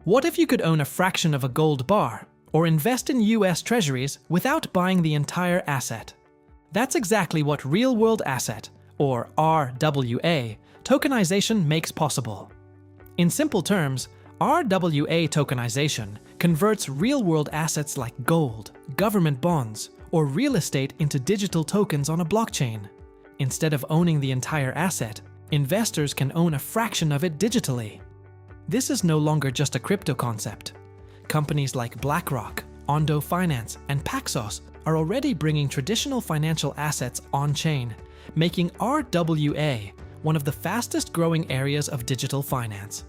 What if you could own a fraction of a gold bar, or invest in US Treasuries without buying the entire asset? That's exactly what real-world asset, or RWA, tokenization makes possible. In simple terms, RWA tokenization converts real-world assets like gold, government bonds, or real estate into digital tokens on a blockchain. Instead of owning the entire asset, investors can own a fraction of it digitally. This is no longer just a crypto concept. Companies like BlackRock, Ondo Finance, and Paxos are already bringing traditional financial assets on-chain, making RWA one of the fastest-growing areas of digital finance.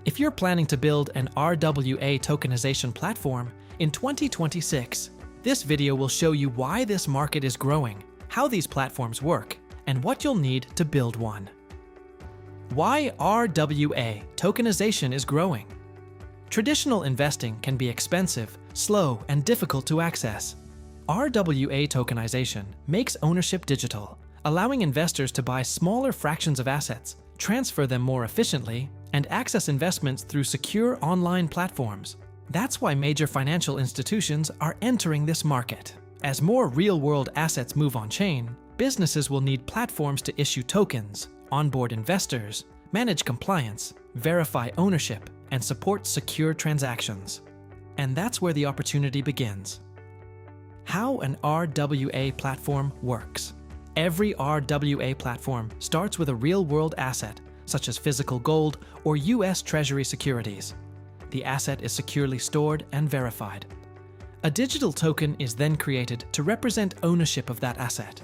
If you're planning to build an RWA tokenization platform in 2026, this video will show you why this market is growing, how these platforms work, and what you'll need to build one. Why RWA tokenization is growing. Traditional investing can be expensive, slow, and difficult to access. RWA tokenization makes ownership digital, allowing investors to buy smaller fractions of assets, transfer them more efficiently, and access investments through secure online platforms. That's why major financial institutions are entering this market. As more real-world assets move on-chain, businesses will need platforms to issue tokens, onboard investors, manage compliance, verify ownership, and support secure transactions. And that's where the opportunity begins. How an RWA platform works. Every RWA platform starts with a real-world asset, such as physical gold or US Treasury securities. The asset is securely stored and verified. A digital token is then created to represent ownership of that asset.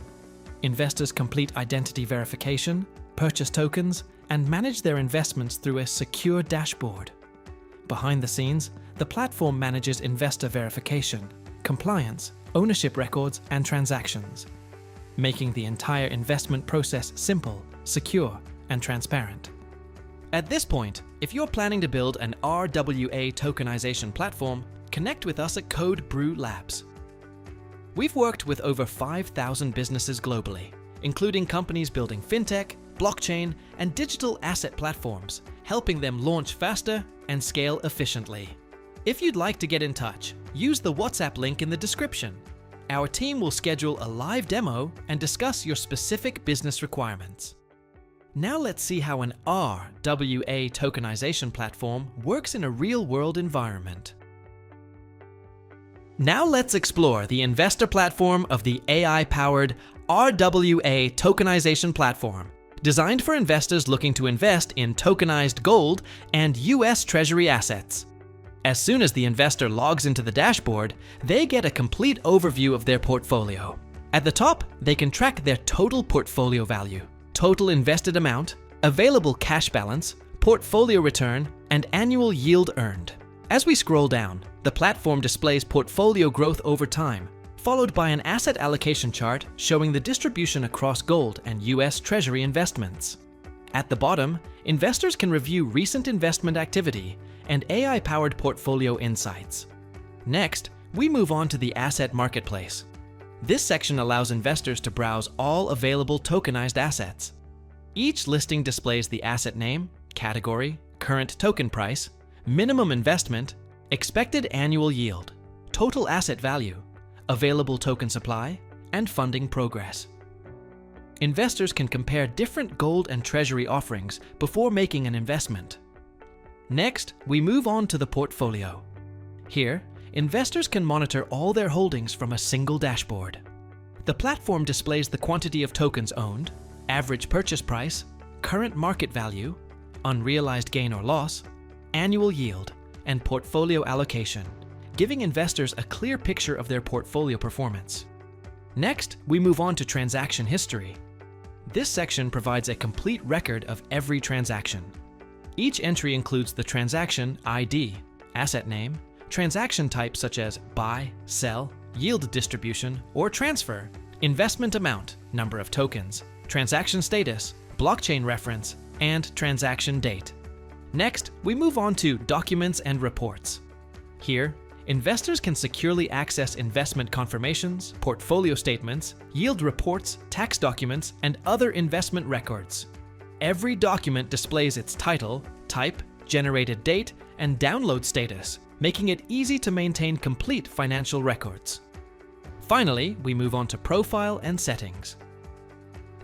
Investors complete identity verification, purchase tokens, and manage their investments through a secure dashboard. Behind the scenes, the platform manages investor verification, compliance, ownership records, and transactions, making the entire investment process simple, secure, and transparent. At this point, if you're planning to build an RWA tokenization platform, connect with us at Code Brew Labs. We've worked with over 5,000 businesses globally, including companies building fintech, blockchain, and digital asset platforms, helping them launch faster and scale efficiently. If you'd like to get in touch, use the WhatsApp link in the description. Our team will schedule a live demo and discuss your specific business requirements. Now let's see how an RWA tokenization platform works in a real-world environment. Now let's explore the investor platform of the AI-powered RWA tokenization platform, designed for investors looking to invest in tokenized gold and US Treasury assets. As soon as the investor logs into the dashboard, they get a complete overview of their portfolio. At the top, they can track their total portfolio value, total invested amount, available cash balance, portfolio return, and annual yield earned. As we scroll down, the platform displays portfolio growth over time, followed by an asset allocation chart showing the distribution across gold and US Treasury investments. At the bottom, investors can review recent investment activity and AI-powered portfolio insights. Next, we move on to the asset marketplace. This section allows investors to browse all available tokenized assets. Each listing displays the asset name, category, current token price, minimum investment, expected annual yield, total asset value, available token supply, and funding progress. Investors can compare different gold and treasury offerings before making an investment. Next, we move on to the portfolio. Here, investors can monitor all their holdings from a single dashboard. The platform displays the quantity of tokens owned, average purchase price, current market value, unrealized gain or loss, annual yield, and portfolio allocation, giving investors a clear picture of their portfolio performance. Next, we move on to transaction history. This section provides a complete record of every transaction. Each entry includes the transaction ID, asset name, transaction type such as buy, sell, yield distribution, or transfer, investment amount, number of tokens, transaction status, blockchain reference, and transaction date. Next, we move on to documents and reports. Here, investors can securely access investment confirmations, portfolio statements, yield reports, tax documents, and other investment records. Every document displays its title, type, generated date, and download status, making it easy to maintain complete financial records. Finally, we move on to Profile and Settings.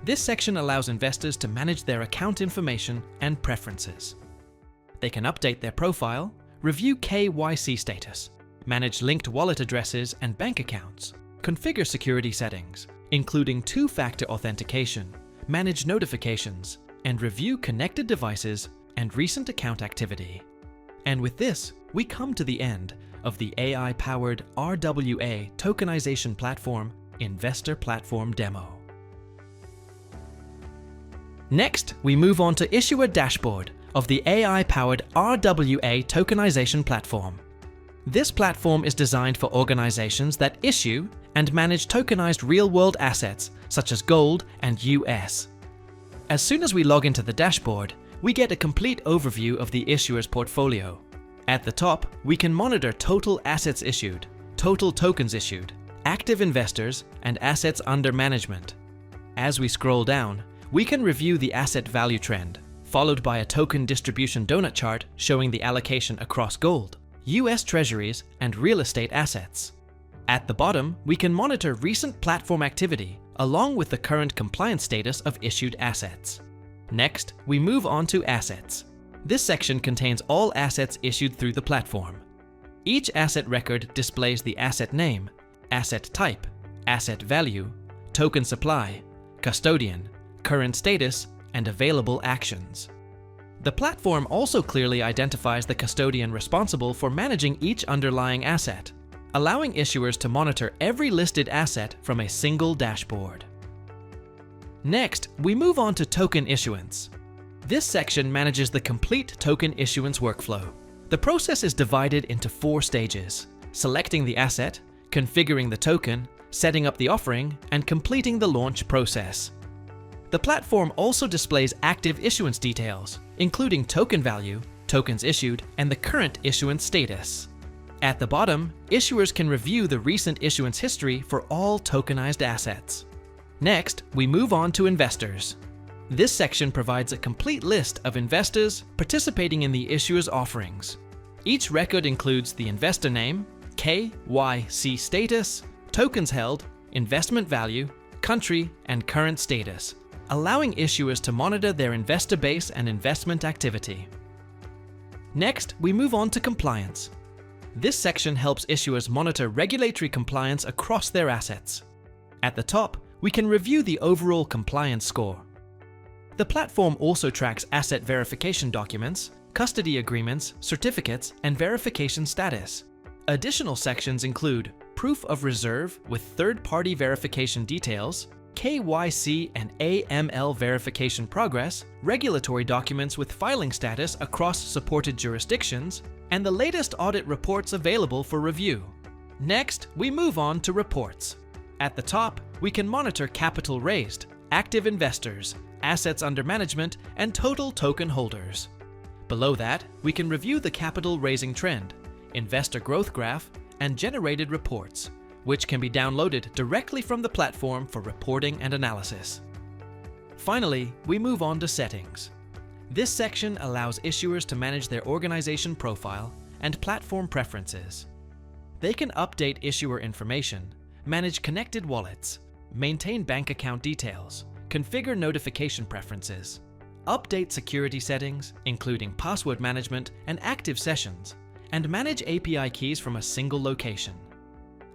This section allows investors to manage their account information and preferences. They can update their profile, review KYC status, manage linked wallet addresses and bank accounts, configure security settings, including two-factor authentication, manage notifications, and review connected devices and recent account activity. And with this, we come to the end of the AI-powered RWA Tokenization Platform Investor Platform demo. Next, we move on to Issuer Dashboard of the AI-powered RWA Tokenization Platform. This platform is designed for organizations that issue and manage tokenized real-world assets such as gold and US. As soon as we log into the dashboard, we get a complete overview of the issuer's portfolio. At the top, we can monitor total assets issued, total tokens issued, active investors, and assets under management. As we scroll down, we can review the asset value trend, followed by a token distribution donut chart showing the allocation across gold, US Treasuries, and real estate assets. At the bottom, we can monitor recent platform activity, along with the current compliance status of issued assets. Next, we move on to Assets. This section contains all assets issued through the platform. Each asset record displays the asset name, asset type, asset value, token supply, custodian, current status, and available actions. The platform also clearly identifies the custodian responsible for managing each underlying asset, allowing issuers to monitor every listed asset from a single dashboard. Next, we move on to Token Issuance. This section manages the complete token issuance workflow. The process is divided into 4 stages: selecting the asset, configuring the token, setting up the offering, and completing the launch process. The platform also displays active issuance details, including token value, tokens issued, and the current issuance status. At the bottom, issuers can review the recent issuance history for all tokenized assets. Next, we move on to Investors. This section provides a complete list of investors participating in the issuer's offerings. Each record includes the investor name, KYC status, tokens held, investment value, country, and current status, allowing issuers to monitor their investor base and investment activity. Next, we move on to Compliance. This section helps issuers monitor regulatory compliance across their assets. At the top, we can review the overall compliance score. The platform also tracks asset verification documents, custody agreements, certificates, and verification status. Additional sections include proof of reserve with third-party verification details, KYC and AML verification progress, regulatory documents with filing status across supported jurisdictions, and the latest audit reports available for review. Next, we move on to Reports. At the top, we can monitor capital raised, active investors, assets under management, and total token holders. Below that, we can review the capital raising trend, investor growth graph, and generated reports, which can be downloaded directly from the platform for reporting and analysis. Finally, we move on to Settings. This section allows issuers to manage their organization profile and platform preferences. They can update issuer information, manage connected wallets, maintain bank account details, configure notification preferences, update security settings, including password management and active sessions, and manage API keys from a single location.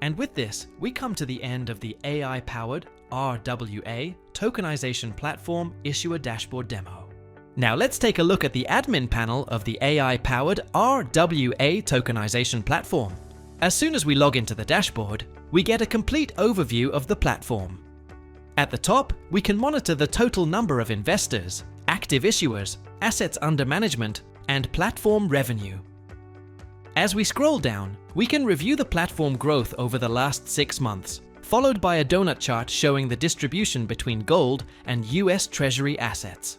And with this, we come to the end of the AI-powered RWA Tokenization Platform Issuer Dashboard demo. Now let's take a look at the admin panel of the AI-powered RWA Tokenization Platform. As soon as we log into the dashboard, we get a complete overview of the platform. At the top, we can monitor the total number of investors, active issuers, assets under management, and platform revenue. As we scroll down, we can review the platform growth over the last 6 months, followed by a donut chart showing the distribution between gold and US Treasury assets.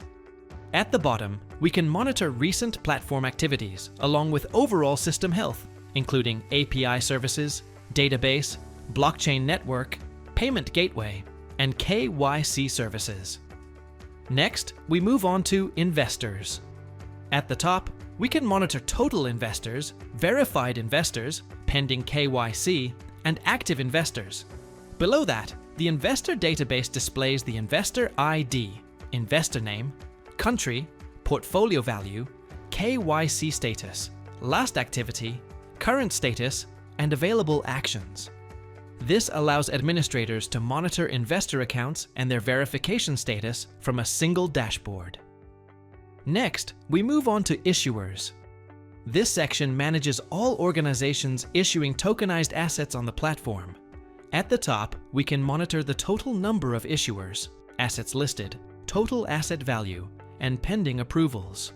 At the bottom, we can monitor recent platform activities along with overall system health, including API services, database, blockchain network, payment gateway, and KYC services. Next, we move on to Investors. At the top, we can monitor total investors, verified investors, pending KYC, and active investors. Below that, the investor database displays the investor ID, investor name, country, portfolio value, KYC status, last activity, current status, and available actions. This allows administrators to monitor investor accounts and their verification status from a single dashboard. Next, we move on to issuers. This section manages all organizations issuing tokenized assets on the platform. At the top, we can monitor the total number of issuers, assets listed, total asset value, and pending approvals.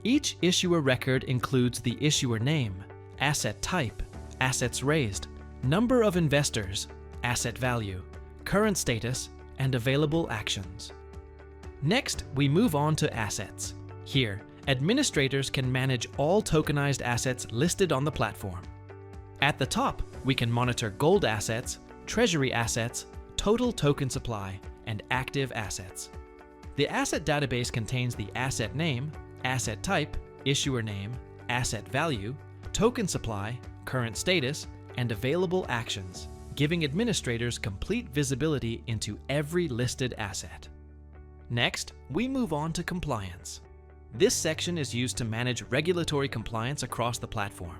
Each issuer record includes the issuer name, asset type, assets raised, number of investors, asset value, current status, and available actions. Next, we move on to assets. Here, administrators can manage all tokenized assets listed on the platform. At the top, we can monitor gold assets, treasury assets, total token supply, and active assets. The asset database contains the asset name, asset type, issuer name, asset value, token supply, current status, and available actions, giving administrators complete visibility into every listed asset. Next, we move on to compliance. This section is used to manage regulatory compliance across the platform.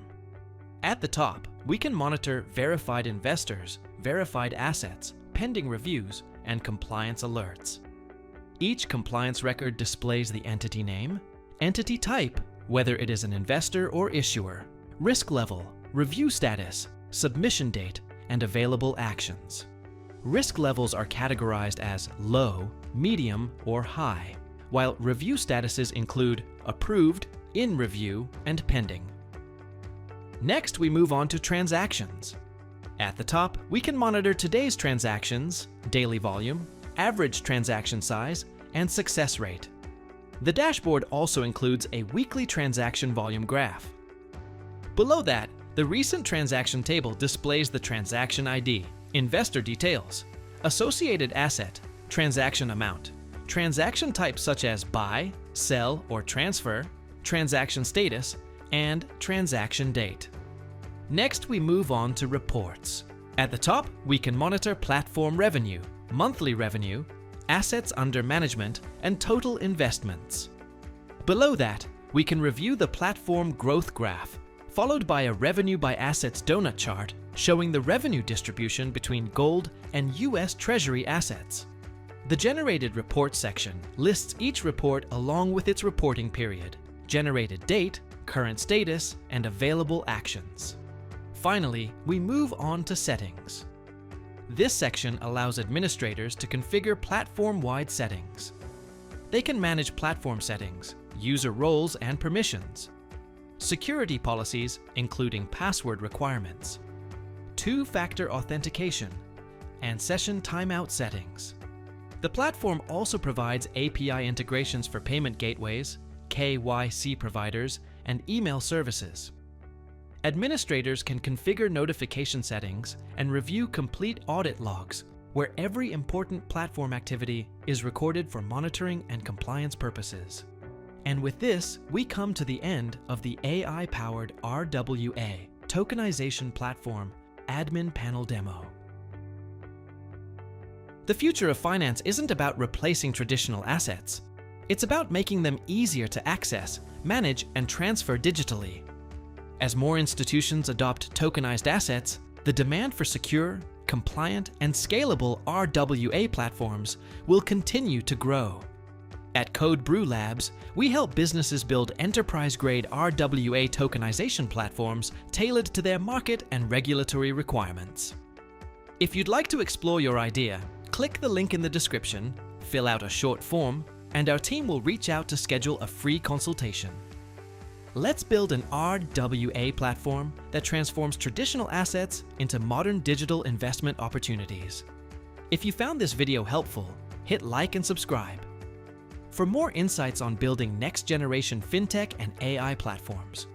At the top, we can monitor verified investors, verified assets, pending reviews, and compliance alerts. Each compliance record displays the entity name, entity type, whether it is an investor or issuer, risk level, review status, submission date, and available actions. Risk levels are categorized as low, medium, or high, while review statuses include approved, in review, and pending. Next, we move on to transactions. At the top, we can monitor today's transactions, daily volume, average transaction size, and success rate. The dashboard also includes a weekly transaction volume graph. Below that, the recent transaction table displays the transaction ID, investor details, associated asset, transaction amount, transaction types such as buy, sell, or transfer, transaction status, and transaction date. Next, we move on to reports. At the top, we can monitor platform revenue, monthly revenue, assets under management, and total investments. Below that, we can review the platform growth graph, followed by a revenue by assets donut chart showing the revenue distribution between gold and US Treasury assets. The generated report section lists each report along with its reporting period, generated date, current status, and available actions. Finally, we move on to settings. This section allows administrators to configure platform-wide settings. They can manage platform settings, user roles and permissions, security policies including password requirements, two-factor authentication, and session timeout settings. The platform also provides API integrations for payment gateways, KYC providers, and email services. Administrators can configure notification settings and review complete audit logs, where every important platform activity is recorded for monitoring and compliance purposes. And with this, we come to the end of the AI-powered RWA Tokenization Platform admin panel demo. The future of finance isn't about replacing traditional assets. It's about making them easier to access, manage, and transfer digitally. As more institutions adopt tokenized assets, the demand for secure, compliant, and scalable RWA platforms will continue to grow. At Code Brew Labs, we help businesses build enterprise-grade RWA tokenization platforms tailored to their market and regulatory requirements. If you'd like to explore your idea, click the link in the description, fill out a short form, and our team will reach out to schedule a free consultation. Let's build an RWA platform that transforms traditional assets into modern digital investment opportunities. If you found this video helpful, hit like and subscribe. For more insights on building next-generation fintech and AI platforms,